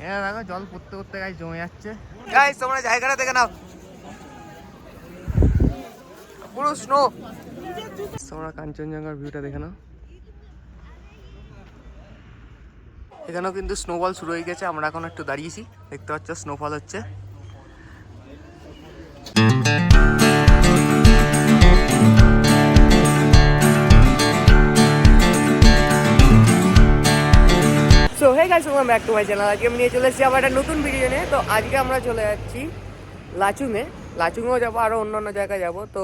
হ্যাঁ দেখো জল পড়তে পড়তে গাইস জমে যাচ্ছে। গাইস তোমরা জায়গাটা দেখে নাও, পুরো স্নো। তোমরা কাঞ্চনজঙ্ঘার ভিউটা দেখে নাও। এখানেও কিন্তু স্নোফল শুরু হয়ে গেছে। আমরা এখন একটু দাঁড়িয়েছি, দেখতে পাচ্ছ স্নোফল হচ্ছে। So hey guys, welcome back to my channel. আজকে আমি নিয়ে চলে এসেছি আবার একটা নতুন ভিডিও নিয়ে। তো আজকে আমরা চলে যাচ্ছি লাচুংয়েও যাবো, আরও অন্যান্য জায়গায় যাবো। তো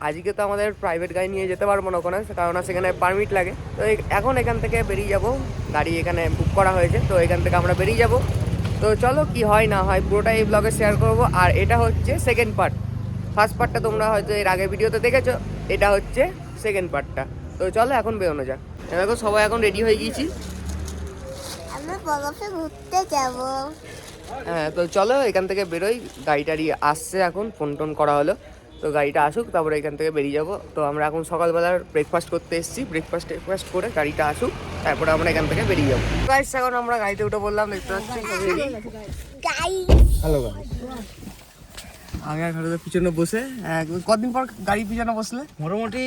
আজকে তো আমাদের প্রাইভেট গাড়ি নিয়ে যেতে পারবো না ওখানে, কারণ সেখানে পারমিট লাগে। তো এখন এখান থেকে বেরিয়ে যাব, গাড়ি এখানে বুক করা হয়েছে। তো এখান থেকে আমরা বেরিয়ে যাব। তো চলো কি হয় না হয় পুরোটা এই ব্লগে শেয়ার করবো। আর এটা হচ্ছে সেকেন্ড পার্ট। ফার্স্ট পার্টটা তোমরা হয়তো এর আগে ভিডিওতে দেখেছো, এটা হচ্ছে সেকেন্ড পার্টটা। তো চলো এখন বেরোনো যাক। দেখো সবাই এখন রেডি হয়ে গিয়েছি, আমরা বরফে ঘুরতে যাব। হ্যাঁ তো চলো এখান থেকে বেরোই। গাড়ি টাড়ি আসছে, এখন ফোন টোন করা হলো। তো গাড়িটা আসুক, তারপরে এখান থেকে বেরিয়ে যাবো। তো আমরা এখন সকালবেলার ব্রেকফাস্ট করতে এসেছি। ব্রেকফাস্ট করে গাড়িটা আসুক, তারপরে আমরা এখান থেকে বেরিয়ে যাবো। গাইস এখন আমরা গাড়িতে উঠে বললাম, দেখতে পাচ্ছি হ্যালো গাইস। আমি আর ঘরে পিছনে বসে, কতদিন পর গাড়ি পিছনে বসলে? মোটামুটি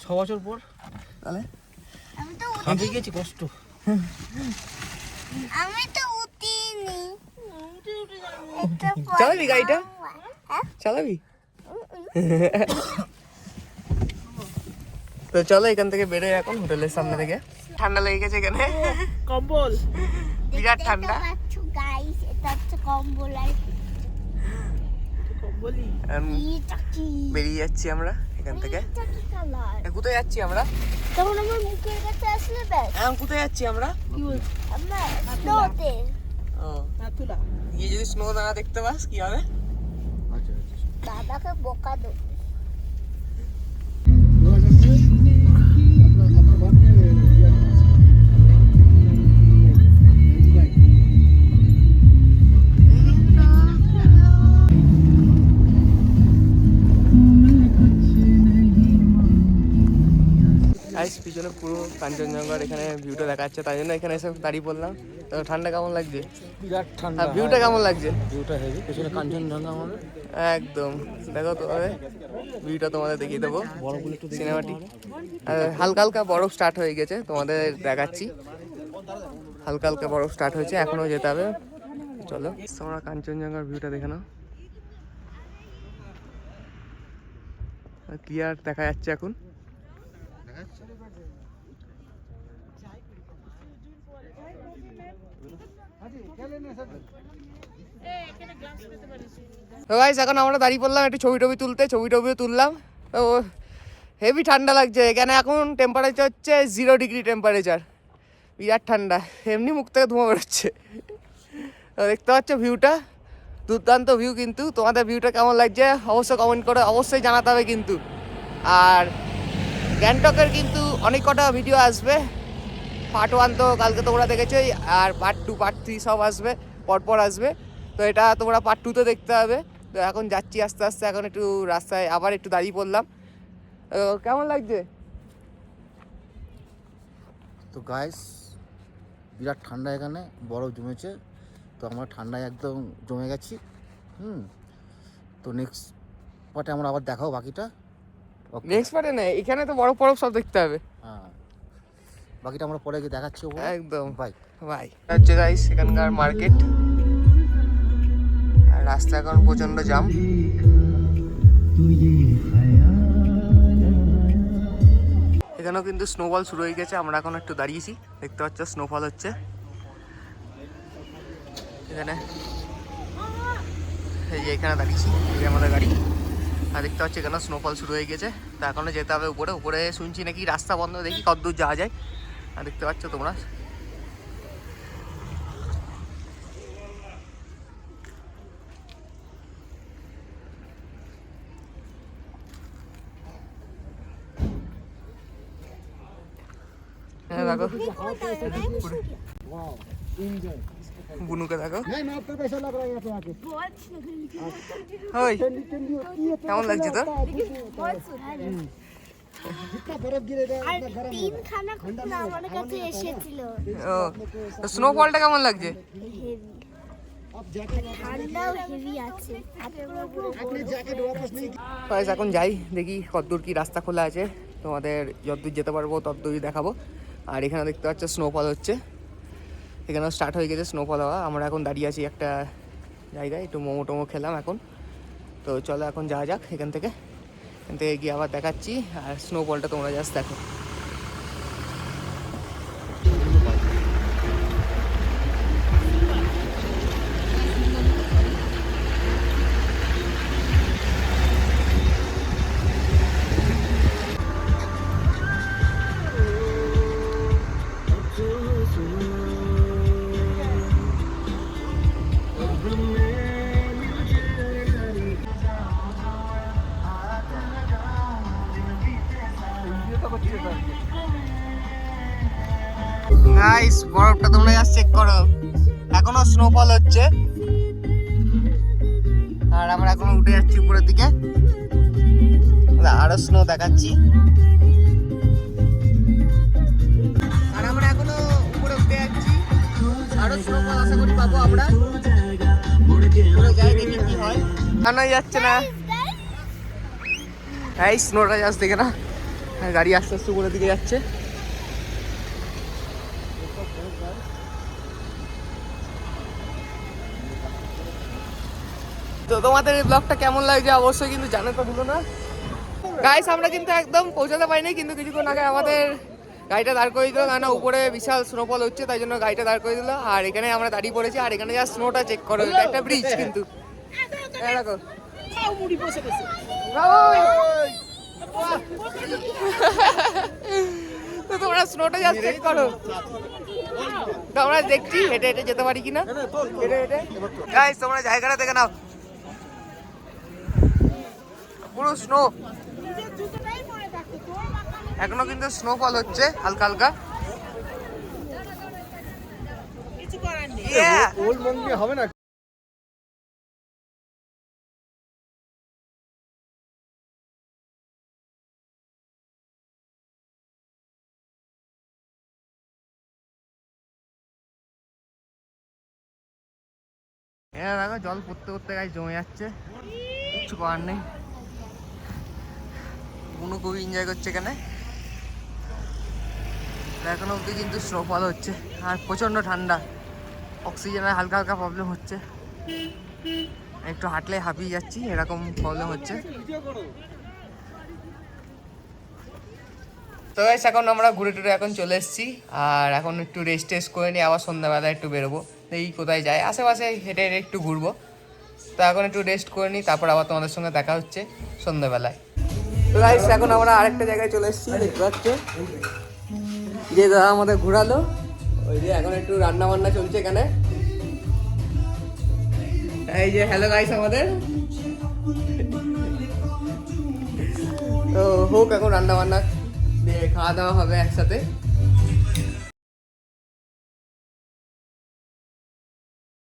6 বছর পর। তাহলে আমি তো গেছি কষ্ট। আমি তো উঠিনি। চালাবি গাড়িটা? চালাবি? তো চলো এখান থেকে বেরোই এখন, হোটেলের সামনে থেকে। ঠান্ডা লেগে গেছে এখানে, কম্বল বিরাট ঠান্ডা। গাইস এটা হচ্ছে কম্বল। আর কম্বলই বেরিয়ে যাচ্ছি আমরা এখান থেকে। কোথায় যাচ্ছি আমরা? তখন আমার মুখের কাছে আসলে ব্যাস। এখন কোথায় যাচ্ছি আমরা? আমরা স্নোতে। ও নাতুলা গিয়ে যদি স্নো না দেখতে পাস কি হবে? বাবাকে বোকা দেবো। পিছনে পুরো কাঞ্চনজঙ্ঘার এখানে ভিউটা দেখাচ্ছে, তাই জন্য এখানে এসে দাঁড়িয়ে পড়লাম। তো ঠান্ডা কেমন লাগছে? বিরাট ঠান্ডা। আর ভিউটা কেমন লাগছে? ভিউটা হেভি, পেছনে কাঞ্চনজঙ্ঘা আমাদের একদম। দেখো তোমাদের ভিউটা তোমাদের দেখিয়ে দেবো, বরফগুলো একটু সিনেমাটিক। হালকা হালকা বরফ স্টার্ট হয়ে গেছে, তোমাদের দেখাচ্ছি। হালকা হালকা বরফ স্টার্ট হয়েছে, এখনো যেতে হবে। চলো তোমরা কাঞ্চনজঙ্ঘার ভিউটা দেখে নাও। ক্লিয়ার দেখা যাচ্ছে এখন। তো গাইস এখন আমরা দাঁড়িয়ে পড়লাম একটু ছবি টবিও তুললাম। তো হেভি ঠান্ডা লাগছে এখানে। এখন টেম্পারেচার হচ্ছে 0 ডিগ্রি টেম্পারেচার, বিরাট ঠান্ডা। এমনি মুখ থেকে ধোঁয়া বেরোচ্ছে। তো দেখতে পাচ্ছ ভিউটা, দুর্দান্ত ভিউ। কিন্তু তোমাদের ভিউটা কেমন লাগছে অবশ্যই কমেন্ট করে অবশ্যই জানাতে হবে কিন্তু। আর গ্যাংটকের কিন্তু অনেক কটা ভিডিও আসবে। পার্ট 1 তো কালকে তোমরা দেখেছোই, আর পার্ট 2 পার্ট 3 সব আসবে, পরপর আসবে। তো এটা তোমরা পার্ট 2 তে দেখতে হবে। তো এখন যাচ্ছি আস্তে আস্তে, এখন একটু রাস্তায় আবার একটু দাঁড়িয়ে পড়লাম। কেমন লাগছে? তো গাইস বিরাট ঠান্ডা, এখানে বরফ জমেছে। তো আমরা ঠান্ডায় একদম জমে গেছি। তো নেক্সট পার্টে আমরা আবার দেখাবো বাকিটা। নেক্সট পার্টে না, এখানে তো বরফ ফরফ সব দেখতে হবে। হ্যাঁ, বাকিটা আমরা পরে গিয়ে দেখাচ্ছি। একদম বাই বাই। হচ্ছে গাইস এখানকার মার্কেট, আর রাস্তা এখন প্রচন্ড জ্যাম। এখানেও কিন্তু স্নোফল শুরু হয়ে গেছে। আমরা এখন একটু দাঁড়িয়েছি, দেখতে পাচ্ছ স্নোফল হচ্ছে এখানে। এই যে এখানে দাঁড়িয়েছি, এই যে আমাদের গাড়ি। আর দেখতে পাচ্ছি এখানে স্নোফল শুরু হয়ে গেছে। তো এখনো যেতে হবে উপরে। উপরে শুনছি নাকি রাস্তা বন্ধ, দেখি কতদূর যাওয়া যায়। আর দেখতে পাচ্ছ তোমরা দেখো বুনুকে দেখো। কেমন লাগছে তো? স্নোফলটা কেমন লাগছে? ঠান্ডাও হেভি আছে। গাইস এখন যাই দেখি কতদূর কি রাস্তা খোলা আছে, তোমাদের যতদূর যেতে পারবো ততদূরই দেখাবো। আর এখানে দেখতে পাচ্ছ স্নোফল হচ্ছে, এখানেও স্টার্ট হয়ে গেছে স্নোফল হওয়া। আমরা এখন দাঁড়িয়ে আছি একটা জায়গায়, একটু মোমো টোমো খেলাম এখন। তো চলো এখন যাওয়া যাক এখান থেকে গিয়ে আবার দেখাচ্ছি। আর স্নোফলটা তোমরা জাস্ট দেখো। গাইস বরফটা তোমরা জাস্ট চেক করো, এখনো স্নোফল হচ্ছে। আর আমরা এখনো উঠে যাচ্ছি উপরের দিকে, আরো স্নো দেখাচ্ছি। আর আমরা এখনো উপরে উঠে যাচ্ছি, আরো স্নোফল আশা করি পাবো আমরা। উপরে যাই দেখি কি হয়। জানাই যাচ্ছে না, এই স্নোটা জাস্ট দেখে না, গাড়ি আস্তে আস্তে উপরের দিকে যাচ্ছে। তো তোমাদের এই ব্লগটা কেমন লাগছে অবশ্যই কিন্তু জানাতে ভুলো না। গাইস আমরা কিন্তু একদম পৌঁছাতে পারিনি, কিন্তু কিছুক্ষণ আগে আমাদের গাড়িটা দাঁড় করে দিল, কেন উপরে বিশাল স্নোফল হচ্ছে তাই জন্য গাড়িটা দাঁড় করে দিল। আর এখানে আমরা দাঁড়িয়ে পড়েছি, আর এখানে যা স্নোটা চেক করো, এটা একটা ব্রিজ কিন্তু দেখো। তো তোমরা স্নোটা যা চেক করো, তো আমরা দেখছি হেঁটে হেঁটে যেতে পারি কিনা। হেঁটে হেঁটে গাইস তোমরা জায়গাটা দেখে নাও, পুরো স্নো, এখনো কিন্তু স্নোফল হচ্ছে হালকা হালকা। ওল্ড মন্দির হবে না। দেখো জল পড়তে পড়তে গাছ জমে যাচ্ছে, কিচ্ছু করার নেই। কোনো খুবই এনজয় করছে এখানে, এখনো অব্দি কিন্তু স্নোফল হচ্ছে। আর প্রচণ্ড ঠান্ডা, অক্সিজেনের হালকা হালকা প্রবলেম হচ্ছে, একটু হাঁটলে হাঁপিয়ে যাচ্ছি এরকম প্রবলেম হচ্ছে। তো গাইস এখন আমরা ঘুরে টুরে এখন চলে এসেছি, আর এখন একটু রেস্ট টেস্ট করে নিয়ে আবার সন্ধ্যাবেলা একটু বেরোবো, এই কোথায় যায় আশেপাশে হেঁটে হেঁটে একটু ঘুরবো। তো এখন একটু রেস্ট করে নিই, তারপর আবার তোমাদের সঙ্গে দেখা হচ্ছে সন্ধ্যাবেলায়। তো গাইস এখন আমরা আরেকটা জায়গায় চলে এসেছি, দেখতে পাচ্ছ যে দাদা আমাদের ঘোরালো, ওই যে এখন একটু রান্না বান্না চলছে এখানে। এই যে হ্যালো গাইস আমাদের, তো হোক এখন রান্না বান্না দিয়ে খাওয়া দাওয়া হবে একসাথে।